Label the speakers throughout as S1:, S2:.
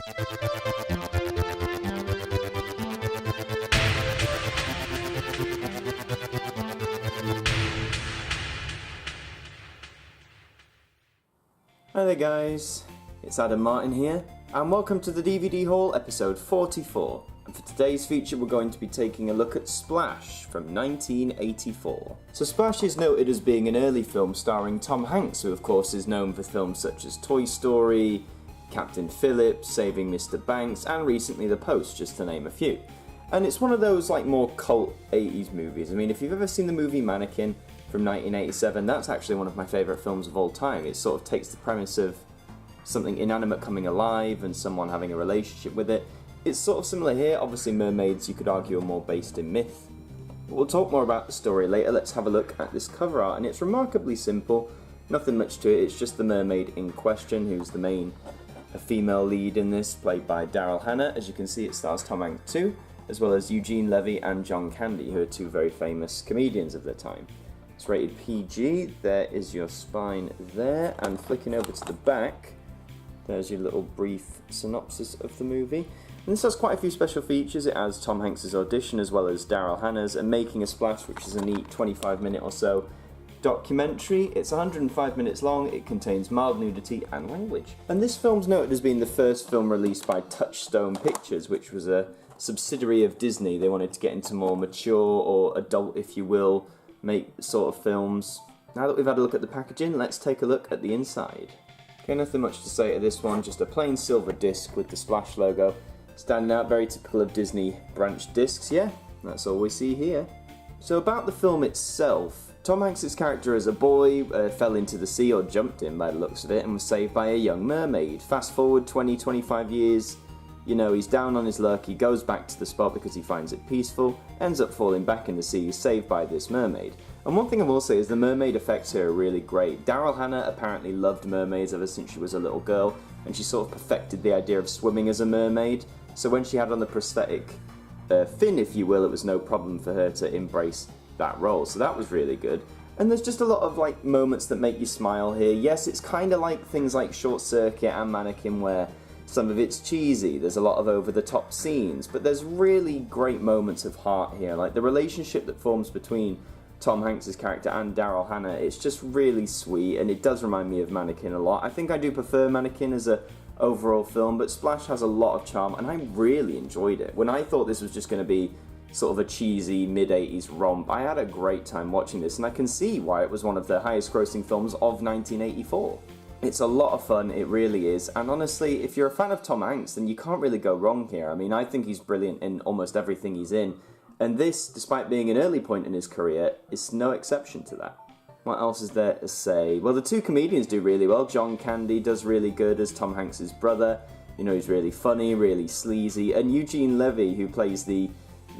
S1: Hi there guys, it's Martyn here, and welcome to the DVD Haul episode 44. And for today's feature we're going to be taking a look at Splash from 1984. So Splash is noted as being an early film starring Tom Hanks, who of course is known for films such as Toy Story, Captain Phillips, Saving Mr. Banks, and recently The Post, just to name a few. And it's one of those like more cult 80s movies. I mean, if you've ever seen the movie Mannequin from 1987, that's actually one of my favourite films of all time. It sort of takes the premise of something inanimate coming alive and someone having a relationship with it. It's sort of similar here. Obviously mermaids, you could argue, are more based in myth. But we'll talk more about the story later. Let's have a look at this cover art, and it's remarkably simple. Nothing much to it, it's just the mermaid in question, who's the main female lead in this, played by Daryl Hannah. As you can see, it stars Tom Hanks too, as well as Eugene Levy and John Candy, who are two very famous comedians of their time. It's rated PG, there is your spine there, and flicking over to the back, there's your little brief synopsis of the movie. And this has quite a few special features. It has Tom Hanks' audition as well as Daryl Hannah's, and Making a Splash, which is a neat 25-minute or so documentary. It's 105 minutes long, it contains mild nudity and language. And this film's noted as being the first film released by Touchstone Pictures, which was a subsidiary of Disney. They wanted to get into more mature or adult, if you will, make sort of films. Now that we've had a look at the packaging, let's take a look at the inside. Okay, nothing much to say to this one, just a plain silver disc with the Splash logo standing out, very typical of Disney branch discs. Yeah, that's all we see here. So about the film itself, Tom Hanks' character as a boy fell into the sea, or jumped in by the looks of it, and was saved by a young mermaid. Fast forward 20-25 years, you know, he's down on his luck, he goes back to the spot because he finds it peaceful, ends up falling back in the sea, saved by this mermaid. And one thing I will say is the mermaid effects here are really great. Daryl Hannah apparently loved mermaids ever since she was a little girl, and she sort of perfected the idea of swimming as a mermaid. So when she had on the prosthetic fin, if you will, it was no problem for her to embrace that role. So that was really good. And there's just a lot of like moments that make you smile here. Yes, it's kind of like things like Short Circuit and Mannequin, where some of it's cheesy, there's a lot of over-the-top scenes, but there's really great moments of heart here. Like the relationship that forms between Tom Hanks' character and Daryl Hannah, it's just really sweet, and it does remind me of Mannequin a lot. I think I do prefer Mannequin as a overall film, but Splash has a lot of charm, and I really enjoyed it. When I thought this was just going to be sort of a cheesy mid-80s romp, I had a great time watching this, and I can see why it was one of the highest grossing films of 1984. It's a lot of fun, it really is, and honestly, if you're a fan of Tom Hanks, then you can't really go wrong here. I mean, I think he's brilliant in almost everything he's in, and this, despite being an early point in his career, is no exception to that. What else is there to say? Well, the two comedians do really well. John Candy does really good as Tom Hanks' brother. You know, he's really funny, really sleazy, and Eugene Levy, who plays the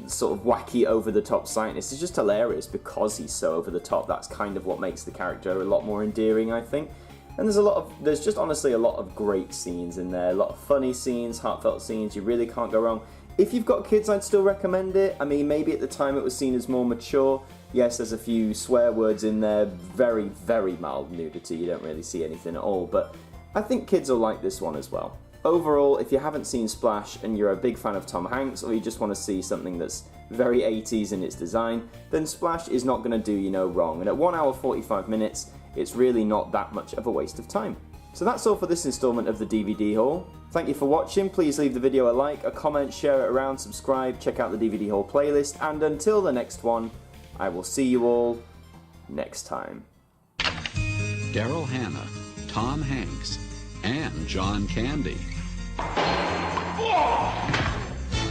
S1: sort of wacky, over-the-top scientist, is just hilarious because he's so over-the-top. That's kind of what makes the character a lot more endearing, I think. And there's just honestly a lot of great scenes in there, a lot of funny scenes, heartfelt scenes, you really can't go wrong. If you've got kids, I'd still recommend it. I mean, maybe at the time it was seen as more mature. Yes, there's a few swear words in there, very, very mild nudity, you don't really see anything at all, but I think kids will like this one as well. Overall, if you haven't seen Splash and you're a big fan of Tom Hanks, or you just want to see something that's very 80s in its design, then Splash is not going to do you no wrong, and at 1 hour 45 minutes, it's really not that much of a waste of time. So that's all for this installment of the DVD haul. Thank you for watching, please leave the video a like, a comment, share it around, subscribe, check out the DVD haul playlist, and until the next one, I will see you all next time.
S2: Daryl Hannah, Tom Hanks, and John Candy.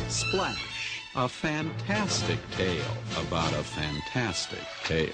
S2: Splash, a fantastic tale about a fantastic tale.